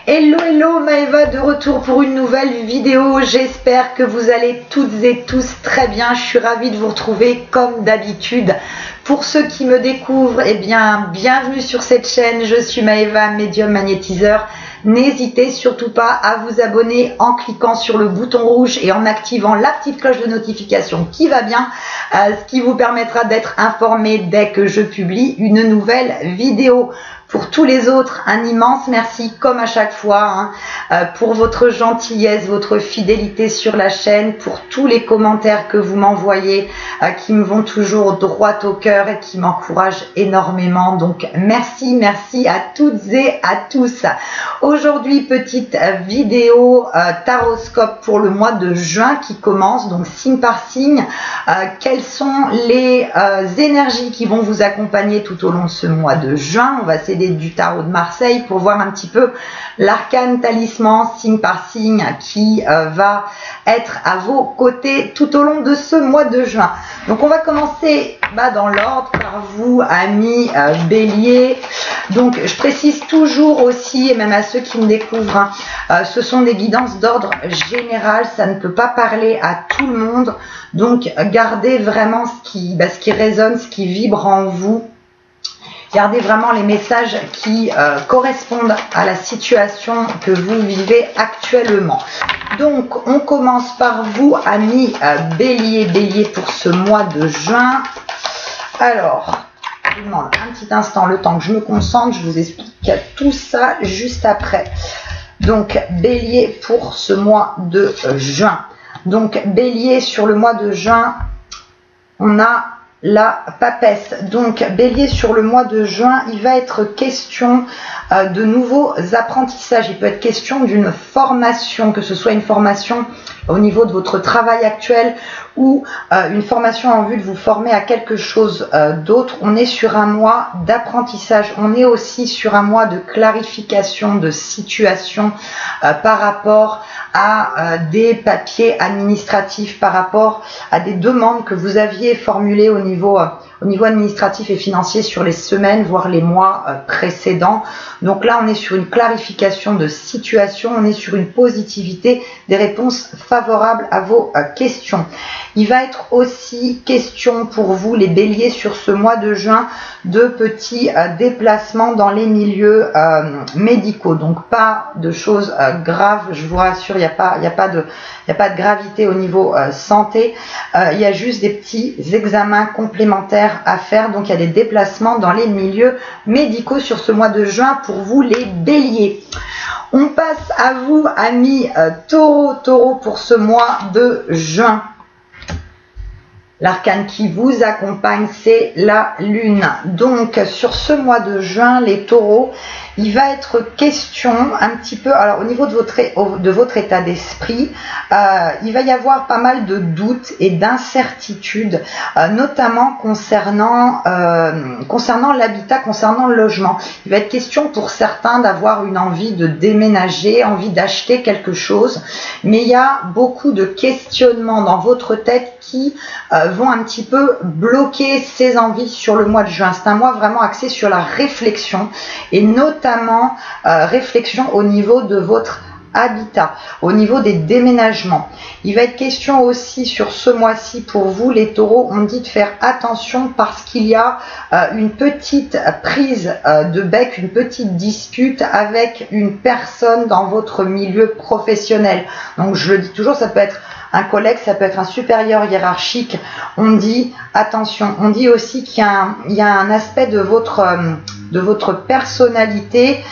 Hello hello, Maëva de retour pour une nouvelle vidéo. J'espère que vous allez toutes et tous très bien. Je suis ravie de vous retrouver comme d'habitude. Pour ceux qui me découvrent, eh bien, bienvenue sur cette chaîne. Je suis Maëva, médium magnétiseur. N'hésitez surtout pas à vous abonner en cliquant sur le bouton rouge et en activant la petite cloche de notification qui va bien, ce qui vous permettra d'être informé dès que je publie une nouvelle vidéo. Pour tous les autres, un immense merci comme à chaque fois pour votre gentillesse, votre fidélité sur la chaîne, pour tous les commentaires que vous m'envoyez qui me vont toujours droit au cœur et qui m'encouragent énormément. Donc merci à toutes et à tous. Aujourd'hui, petite vidéo taroscope pour le mois de juin qui commence, donc signe par signe. Quelles sont les énergies qui vont vous accompagner tout au long de ce mois de juin? On va essayer du tarot de Marseille pour voir un petit peu l'arcane talisman signe par signe qui va être à vos côtés tout au long de ce mois de juin. Donc on va commencer dans l'ordre par vous, amis bélier. Donc je précise toujours aussi, et même à ceux qui me découvrent, ce sont des guidances d'ordre général, ça ne peut pas parler à tout le monde. Donc gardez vraiment ce qui résonne, ce qui vibre en vous. Gardez vraiment les messages qui correspondent à la situation que vous vivez actuellement. Donc, on commence par vous, amis bélier pour ce mois de juin. Alors, je vous demande un petit instant, le temps que je me concentre, je vous explique tout ça juste après. Donc, bélier pour ce mois de juin. Donc, bélier sur le mois de juin, on a la papesse. Donc bélier sur le mois de juin, il va être question de nouveaux apprentissages. Il peut être question d'une formation, que ce soit une formation au niveau de votre travail actuel ou une formation en vue de vous former à quelque chose d'autre. On est sur un mois d'apprentissage. On est aussi sur un mois de clarification de situation par rapport à des papiers administratifs, par rapport à des demandes que vous aviez formulées au niveau administratif et financier sur les semaines, voire les mois précédents. Donc là, on est sur une clarification de situation, on est sur une positivité, des réponses favorables à vos questions. Il va être aussi question pour vous, les béliers, sur ce mois de juin, de petits déplacements dans les milieux médicaux. Donc pas de choses graves, je vous rassure, il n'y a pas de gravité au niveau santé. Il y a juste des petits examens complémentaires à faire. Donc il y a des déplacements dans les milieux médicaux sur ce mois de juin pour vous, les béliers. On passe à vous, amis taureau pour ce mois de juin. L'arcane qui vous accompagne, c'est la lune. Donc, sur ce mois de juin, les taureaux, il va être question un petit peu, alors au niveau de votre état d'esprit, il va y avoir pas mal de doutes et d'incertitudes, notamment concernant l'habitat, concernant le logement. Il va être question pour certains d'avoir une envie de déménager, envie d'acheter quelque chose, mais il y a beaucoup de questionnements dans votre tête qui vont un petit peu bloquer ces envies sur le mois de juin. C'est un mois vraiment axé sur la réflexion et notamment réflexion au niveau de votre habitat, au niveau des déménagements. Il va être question aussi sur ce mois-ci pour vous, les taureaux, on dit de faire attention parce qu'il y a une petite prise de bec, une petite dispute avec une personne dans votre milieu professionnel. Donc je le dis toujours, ça peut être un collègue, ça peut être un supérieur hiérarchique. On dit attention. On dit aussi qu'il y a un aspect de votre personnalité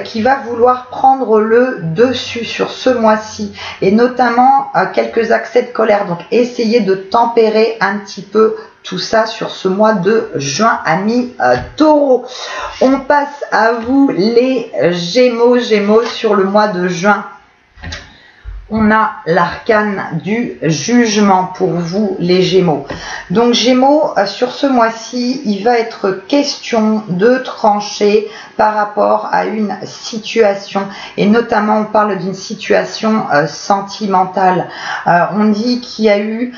qui va vouloir prendre le dessus sur ce mois-ci, et notamment quelques accès de colère. Donc essayez de tempérer un petit peu tout ça sur ce mois de juin, amis taureaux. On passe à vous, les gémeaux sur le mois de juin. On a l'arcane du jugement pour vous, les gémeaux. Donc gémeaux, sur ce mois-ci, il va être question de trancher par rapport à une situation. Et notamment, on parle d'une situation sentimentale. On dit qu'il y a eu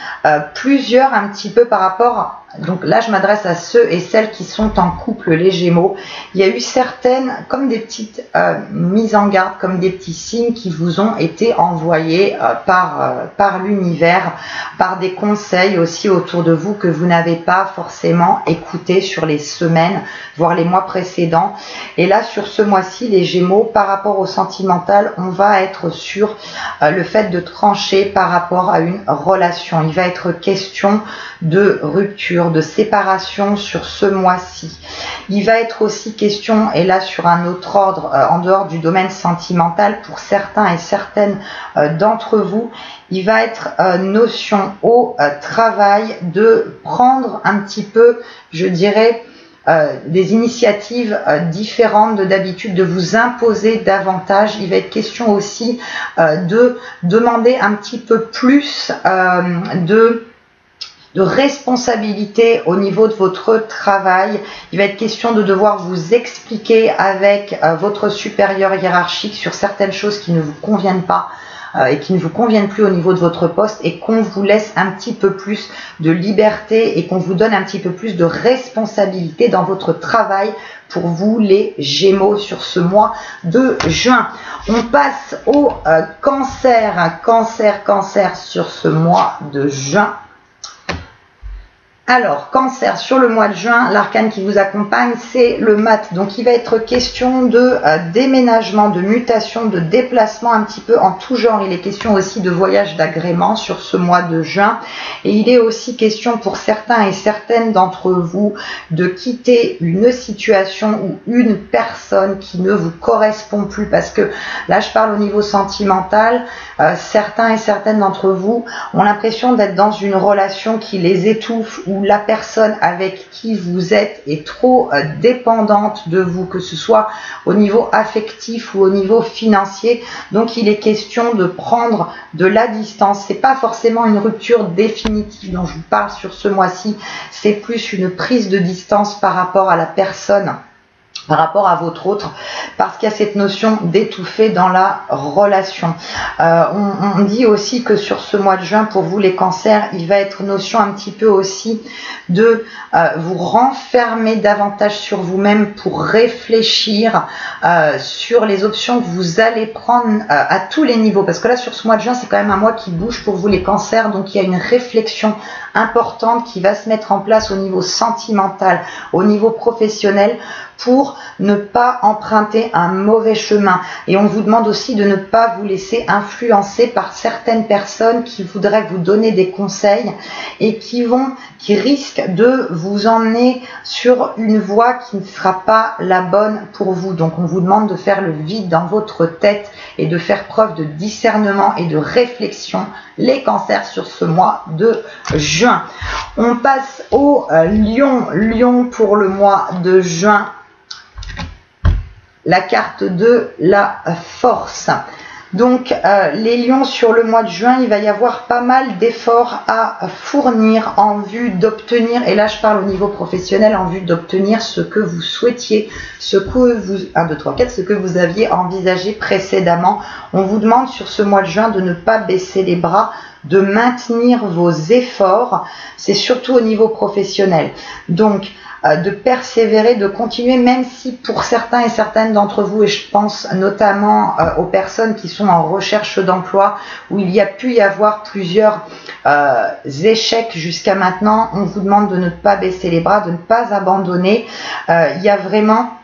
plusieurs, un petit peu par rapport donc là je m'adresse à ceux et celles qui sont en couple, les Gémeaux, il y a eu certaines, comme des petites mises en garde, comme des petits signes qui vous ont été envoyés par l'univers, par des conseils aussi autour de vous que vous n'avez pas forcément écouté sur les semaines, voire les mois précédents. Et là sur ce mois-ci, les Gémeaux, par rapport au sentimental, on va être sur le fait de trancher par rapport à une relation. Il va être question de rupture, de séparation sur ce mois-ci. Il va être aussi question, et là sur un autre ordre, en dehors du domaine sentimental, pour certains et certaines d'entre vous, il va être notion au travail de prendre un petit peu, je dirais, des initiatives différentes de d'habitude, de vous imposer davantage. Il va être question aussi de demander un petit peu plus de responsabilité au niveau de votre travail. Il va être question de devoir vous expliquer avec votre supérieur hiérarchique sur certaines choses qui ne vous conviennent pas et qui ne vous conviennent plus au niveau de votre poste, et qu'on vous laisse un petit peu plus de liberté et qu'on vous donne un petit peu plus de responsabilité dans votre travail pour vous les Gémeaux sur ce mois de juin. On passe au cancer, cancer sur ce mois de juin. Alors, cancer, sur le mois de juin, l'arcane qui vous accompagne, c'est le mat. Donc, il va être question de déménagement, de mutation, de déplacement un petit peu en tout genre. Il est question aussi de voyage d'agrément sur ce mois de juin. Et il est aussi question pour certains et certaines d'entre vous de quitter une situation ou une personne qui ne vous correspond plus. Parce que là, je parle au niveau sentimental. Certains et certaines d'entre vous ont l'impression d'être dans une relation qui les étouffe, ou la personne avec qui vous êtes est trop dépendante de vous, que ce soit au niveau affectif ou au niveau financier. Donc il est question de prendre de la distance. C'est pas forcément une rupture définitive dont je vous parle sur ce mois-ci, c'est plus une prise de distance par rapport à la personne, par rapport à votre autre, parce qu'il y a cette notion d'étouffer dans la relation. On dit aussi que sur ce mois de juin, pour vous les cancers, il va être notion un petit peu aussi de vous renfermer davantage sur vous-même pour réfléchir sur les options que vous allez prendre à tous les niveaux. Parce que là, sur ce mois de juin, c'est quand même un mois qui bouge pour vous les cancers, donc il y a une réflexion importante qui va se mettre en place au niveau sentimental, au niveau professionnel, pour ne pas emprunter un mauvais chemin. Et on vous demande aussi de ne pas vous laisser influencer par certaines personnes qui voudraient vous donner des conseils et qui risquent de vous emmener sur une voie qui ne sera pas la bonne pour vous. Donc on vous demande de faire le vide dans votre tête et de faire preuve de discernement et de réflexion, les cancers, sur ce mois de juin. On passe au lion. Lion pour le mois de juin. La carte de la force. Donc les lions, sur le mois de juin, il va y avoir pas mal d'efforts à fournir en vue d'obtenir, et là je parle au niveau professionnel, en vue d'obtenir ce que vous souhaitiez, ce que vous aviez envisagé précédemment. On vous demande sur ce mois de juin de ne pas baisser les bras, de maintenir vos efforts. C'est surtout au niveau professionnel. Donc de persévérer, de continuer, même si pour certains et certaines d'entre vous, et je pense notamment aux personnes qui sont en recherche d'emploi, où il y a pu y avoir plusieurs échecs jusqu'à maintenant, on vous demande de ne pas baisser les bras, de ne pas abandonner. Il y a vraiment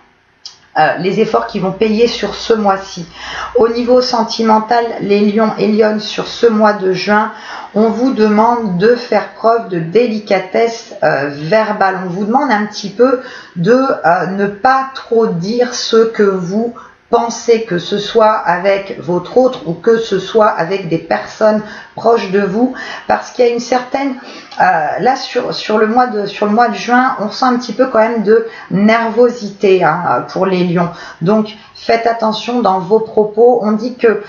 les efforts qui vont payer sur ce mois-ci. Au niveau sentimental, les lions et lionnes, sur ce mois de juin, on vous demande de faire preuve de délicatesse verbale. On vous demande un petit peu de ne pas trop dire ce que vous pensez, que ce soit avec votre autre ou que ce soit avec des personnes proches de vous, parce qu'il y a une certaine là sur le mois de juin, on sent un petit peu quand même de nervosité pour les lions. Donc faites attention dans vos propos. On dit que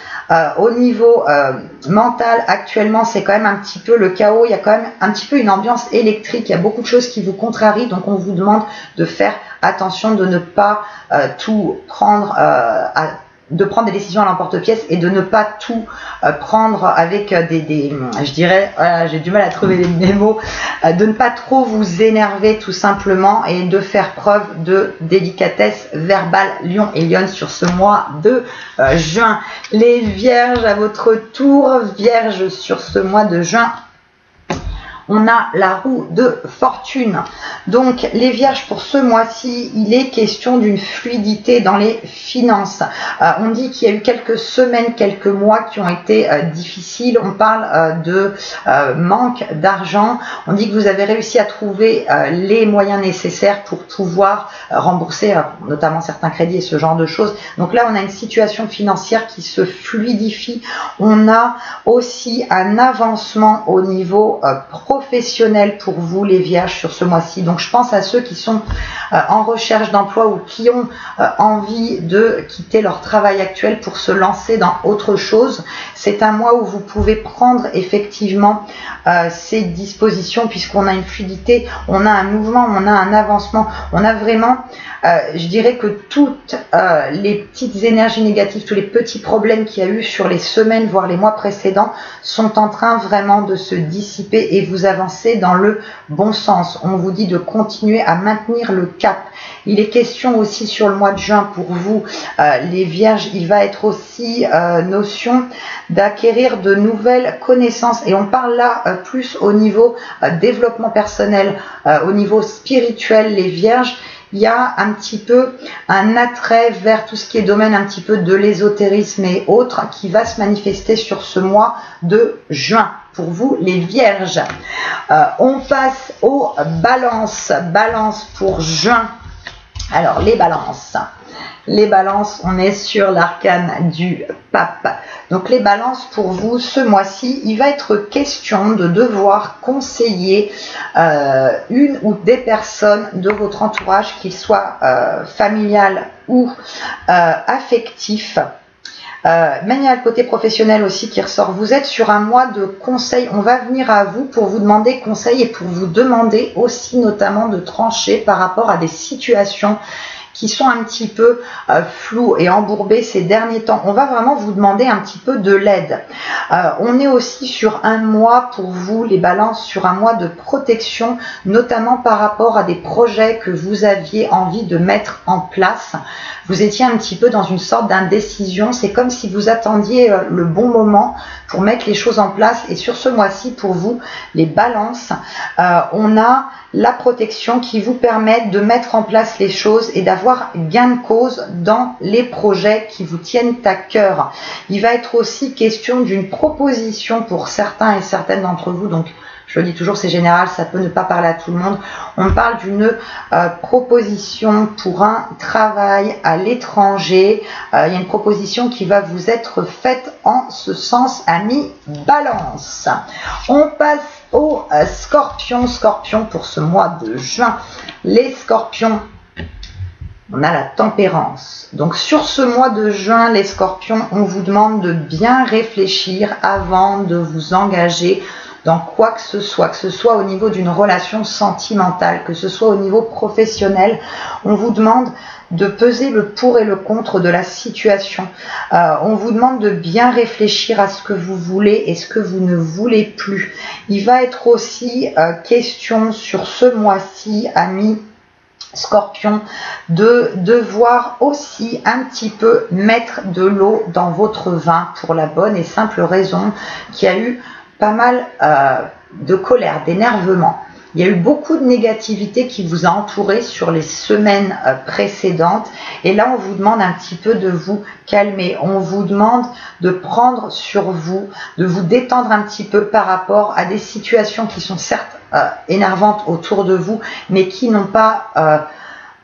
au niveau mental, actuellement, c'est quand même un petit peu le chaos. Il y a quand même un petit peu une ambiance électrique. Il y a beaucoup de choses qui vous contrarient. Donc, on vous demande de faire attention, de ne pas tout prendre prendre des décisions à l'emporte-pièce et de ne pas tout prendre avec je dirais, j'ai du mal à trouver mes mots, de ne pas trop vous énerver tout simplement et de faire preuve de délicatesse verbale, lion et lionne sur ce mois de juin. Les vierges, à votre tour, vierges sur ce mois de juin. On a la roue de fortune. Donc, les vierges, pour ce mois-ci, il est question d'une fluidité dans les finances. On dit qu'il y a eu quelques semaines, quelques mois qui ont été difficiles. On parle de manque d'argent. On dit que vous avez réussi à trouver les moyens nécessaires pour pouvoir rembourser notamment certains crédits et ce genre de choses. Donc là, on a une situation financière qui se fluidifie. On a aussi un avancement au niveau professionnel pour vous les vierges sur ce mois-ci. Donc je pense à ceux qui sont en recherche d'emploi ou qui ont envie de quitter leur travail actuel pour se lancer dans autre chose. C'est un mois où vous pouvez prendre effectivement ces dispositions puisqu'on a une fluidité, on a un mouvement, on a un avancement, on a vraiment, je dirais que toutes les petites énergies négatives, tous les petits problèmes qu'il y a eu sur les semaines voire les mois précédents sont en train vraiment de se dissiper et vous avancez dans le bon sens. On vous dit de continuer à maintenir le cap. Il est question aussi sur le mois de juin pour vous, les vierges, il va être aussi notion d'acquérir de nouvelles connaissances. Et on parle là plus au niveau développement personnel, au niveau spirituel, les vierges. Il y a un petit peu un attrait vers tout ce qui est domaine un petit peu de l'ésotérisme et autres qui va se manifester sur ce mois de juin. Pour vous, les vierges. On passe aux balances. Balance pour juin. Alors, les balances. Les balances, on est sur l'arcane du pape. Donc les balances pour vous ce mois-ci, il va être question de devoir conseiller une ou des personnes de votre entourage, qu'il soit familial ou affectif. Même il y a le côté professionnel aussi qui ressort. Vous êtes sur un mois de conseil. On va venir à vous pour vous demander conseil et pour vous demander aussi notamment de trancher par rapport à des situations qui sont un petit peu floues et embourbées ces derniers temps. On va vraiment vous demander un petit peu de l'aide. On est aussi sur un mois pour vous, les balances, sur un mois de protection, notamment par rapport à des projets que vous aviez envie de mettre en place. Vous étiez un petit peu dans une sorte d'indécision. C'est comme si vous attendiez le bon moment pour mettre les choses en place. Et sur ce mois-ci, pour vous, les balances, on a la protection qui vous permet de mettre en place les choses et d'avoir gain de cause dans les projets qui vous tiennent à cœur. Il va être aussi question d'une proposition pour certains et certaines d'entre vous. Donc, je le dis toujours, c'est général, ça peut ne pas parler à tout le monde. On parle d'une proposition pour un travail à l'étranger. Il y a une proposition qui va vous être faite en ce sens, amis balance. On passe aux scorpions. Scorpions pour ce mois de juin. Les scorpions, on a la tempérance. Donc sur ce mois de juin, les scorpions, on vous demande de bien réfléchir avant de vous engager dans quoi que ce soit au niveau d'une relation sentimentale, que ce soit au niveau professionnel. On vous demande de peser le pour et le contre de la situation. On vous demande de bien réfléchir à ce que vous voulez et ce que vous ne voulez plus. Il va être aussi question sur ce mois-ci, amis Scorpion, de devoir aussi un petit peu mettre de l'eau dans votre vin pour la bonne et simple raison qu'il y a eu pas mal de colère, d'énervement. Il y a eu beaucoup de négativité qui vous a entouré sur les semaines précédentes. Et là, on vous demande un petit peu de vous calmer. On vous demande de prendre sur vous, de vous détendre un petit peu par rapport à des situations qui sont certes énervantes autour de vous, mais qui n'ont pas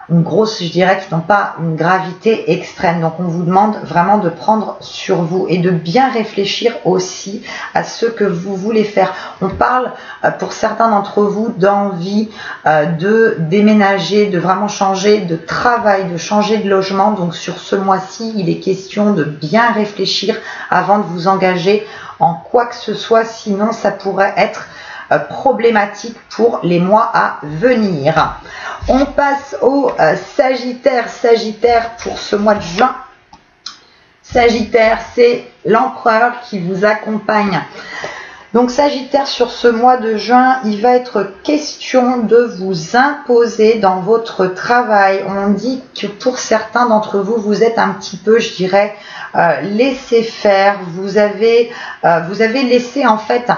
une grosse, je dirais, qui n'ont pas une gravité extrême. Donc on vous demande vraiment de prendre sur vous et de bien réfléchir aussi à ce que vous voulez faire. On parle pour certains d'entre vous d'envie de déménager, de vraiment changer de travail, de changer de logement. Donc sur ce mois-ci, il est question de bien réfléchir avant de vous engager en quoi que ce soit, sinon ça pourrait être problématique pour les mois à venir. On passe au Sagittaire. Sagittaire pour ce mois de juin. Sagittaire, c'est l'empereur qui vous accompagne. Donc Sagittaire, sur ce mois de juin, il va être question de vous imposer dans votre travail. On dit que pour certains d'entre vous, vous êtes un petit peu, je dirais, laissé faire. Vous avez laissé en fait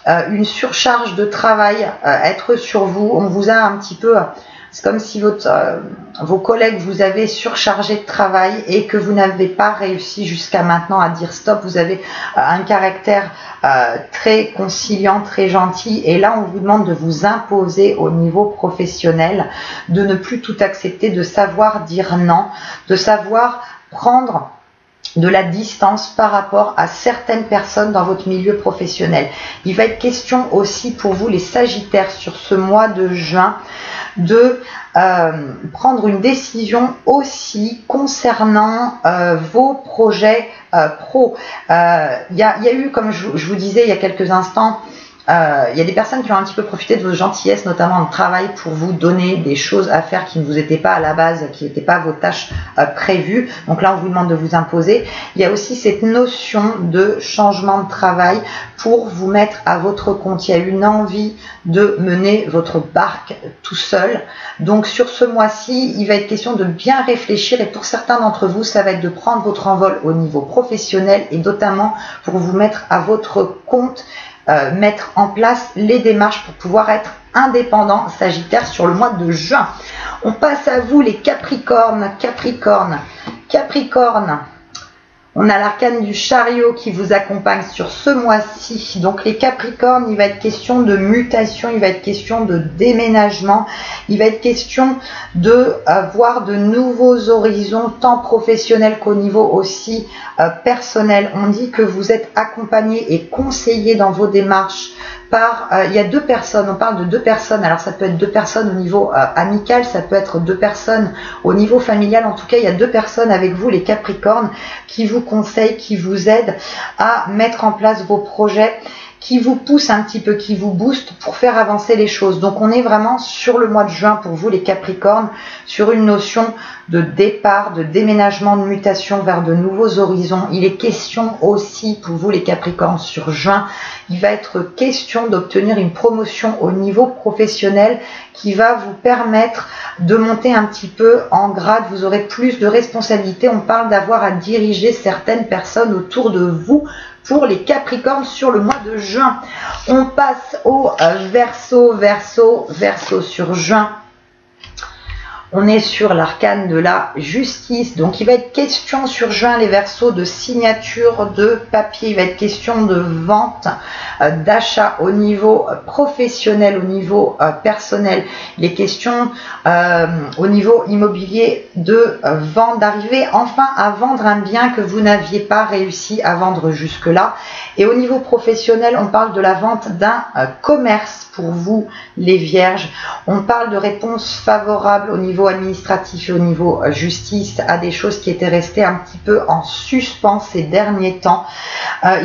une surcharge de travail être sur vous. On vous a un petit peu... C'est comme si vos collègues vous avaient surchargé de travail et que vous n'avez pas réussi jusqu'à maintenant à dire stop. Vous avez un caractère très conciliant, très gentil. Et là, on vous demande de vous imposer au niveau professionnel, de ne plus tout accepter, de savoir dire non, de savoir prendre de la distance par rapport à certaines personnes dans votre milieu professionnel. Il va être question aussi pour vous les Sagittaires sur ce mois de juin de prendre une décision aussi concernant vos projets pro. Il y a eu, comme je vous disais il y a quelques instants, il y a des personnes qui ont un petit peu profité de vos gentillesses, notamment en travail, pour vous donner des choses à faire qui ne vous étaient pas à la base, qui n'étaient pas vos tâches prévues. Donc là, on vous demande de vous imposer. Il y a aussi cette notion de changement de travail pour vous mettre à votre compte. Il y a une envie de mener votre barque tout seul. Donc sur ce mois-ci, il va être question de bien réfléchir et pour certains d'entre vous, ça va être de prendre votre envol au niveau professionnel et notamment pour vous mettre à votre compte, mettre en place les démarches pour pouvoir être indépendant, Sagittaire, sur le mois de juin. On passe à vous les Capricornes. Capricorne, on a l'arcane du chariot qui vous accompagne sur ce mois-ci. Donc les Capricornes, il va être question de mutation, il va être question de déménagement, il va être question de voir de nouveaux horizons, tant professionnels qu'au niveau aussi personnel. On dit que vous êtes accompagné et conseillé dans vos démarches par, il y a deux personnes, on parle de deux personnes, alors ça peut être deux personnes au niveau amical, ça peut être deux personnes au niveau familial, en tout cas il y a deux personnes avec vous les Capricornes qui vous conseillent, qui vous aident à mettre en place vos projets, qui vous poussent un petit peu, qui vous boostent pour faire avancer les choses. Donc on est vraiment sur le mois de juin pour vous les Capricornes, sur une notion de départ, de déménagement, de mutation vers de nouveaux horizons. Il est question aussi pour vous les Capricornes sur juin, il va être question d'obtenir une promotion au niveau professionnel qui va vous permettre de monter un petit peu en grade, vous aurez plus de responsabilités. On parle d'avoir à diriger certaines personnes autour de vous pour les Capricornes sur le mois de juin. On passe au Verseau sur juin. On est sur l'arcane de la justice. Donc il va être question sur juin les Verseaux de signature de papier. Il va être question de vente, d'achat au niveau professionnel, au niveau personnel. Il est question au niveau immobilier de vente, d'arriver enfin à vendre un bien que vous n'aviez pas réussi à vendre jusque-là. Et au niveau professionnel, on parle de la vente d'un commerce pour vous les Vierges. On parle de réponses favorables au niveau administratif et au niveau justice à des choses qui étaient restées un petit peu en suspens ces derniers temps.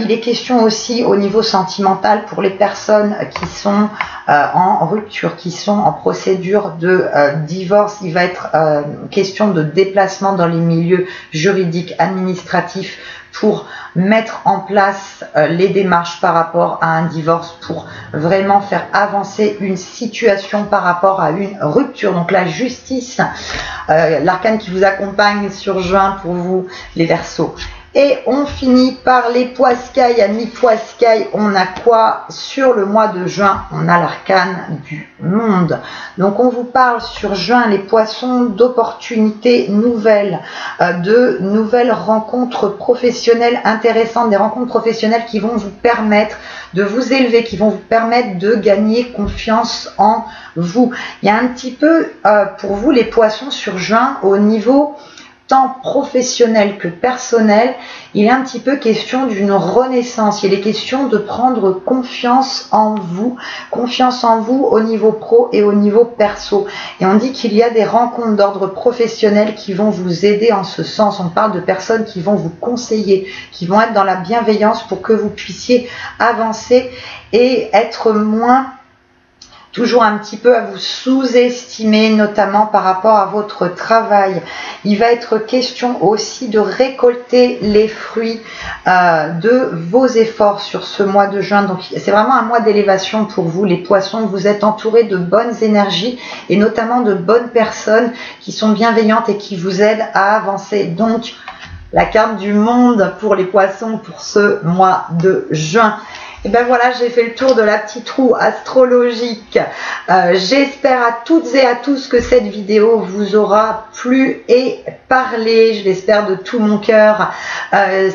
Il est question aussi au niveau sentimental pour les personnes qui sont en rupture, qui sont en procédure de divorce. Il va être question de déplacement dans les milieux juridiques, administratifs pour mettre en place les démarches par rapport à un divorce, pour vraiment faire avancer une situation par rapport à une rupture. Donc la justice, l'arcane qui vous accompagne sur juin pour vous les Verseaux. Et on finit par les Poiscailles. Amis Poiscailles, on a quoi sur le mois de juin? On a l'arcane du monde. Donc on vous parle sur juin, les Poissons, d'opportunités nouvelles, de nouvelles rencontres professionnelles intéressantes, des rencontres professionnelles qui vont vous permettre de vous élever, qui vont vous permettre de gagner confiance en vous. Il y a un petit peu pour vous les Poissons sur juin au niveau tant professionnel que personnel, il est un petit peu question d'une renaissance. Il est question de prendre confiance en vous au niveau pro et au niveau perso. Et on dit qu'il y a des rencontres d'ordre professionnel qui vont vous aider en ce sens. On parle de personnes qui vont vous conseiller, qui vont être dans la bienveillance pour que vous puissiez avancer et être moins toujours un petit peu à vous sous-estimer, notamment par rapport à votre travail. Il va être question aussi de récolter les fruits de vos efforts sur ce mois de juin. Donc c'est vraiment un mois d'élévation pour vous les poissons. Vous êtes entourés de bonnes énergies et notamment de bonnes personnes qui sont bienveillantes et qui vous aident à avancer. Donc la carte du monde pour les poissons pour ce mois de juin. Et ben voilà, j'ai fait le tour de la petite roue astrologique. J'espère à toutes et à tous que cette vidéo vous aura plu et parlé. Je l'espère de tout mon cœur.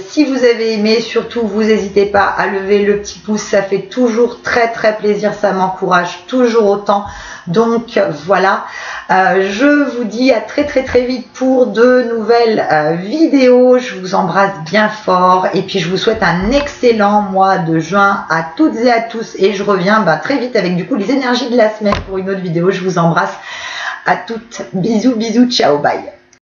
Si vous avez aimé, surtout, vous n'hésitez pas à lever le petit pouce. Ça fait toujours très plaisir. Ça m'encourage toujours autant. Donc voilà, je vous dis à très vite pour de nouvelles vidéos. Je vous embrasse bien fort et puis je vous souhaite un excellent mois de juin à toutes et à tous, et je reviens très vite avec du coup les énergies de la semaine pour une autre vidéo. Je vous embrasse à toutes, bisous, ciao, bye.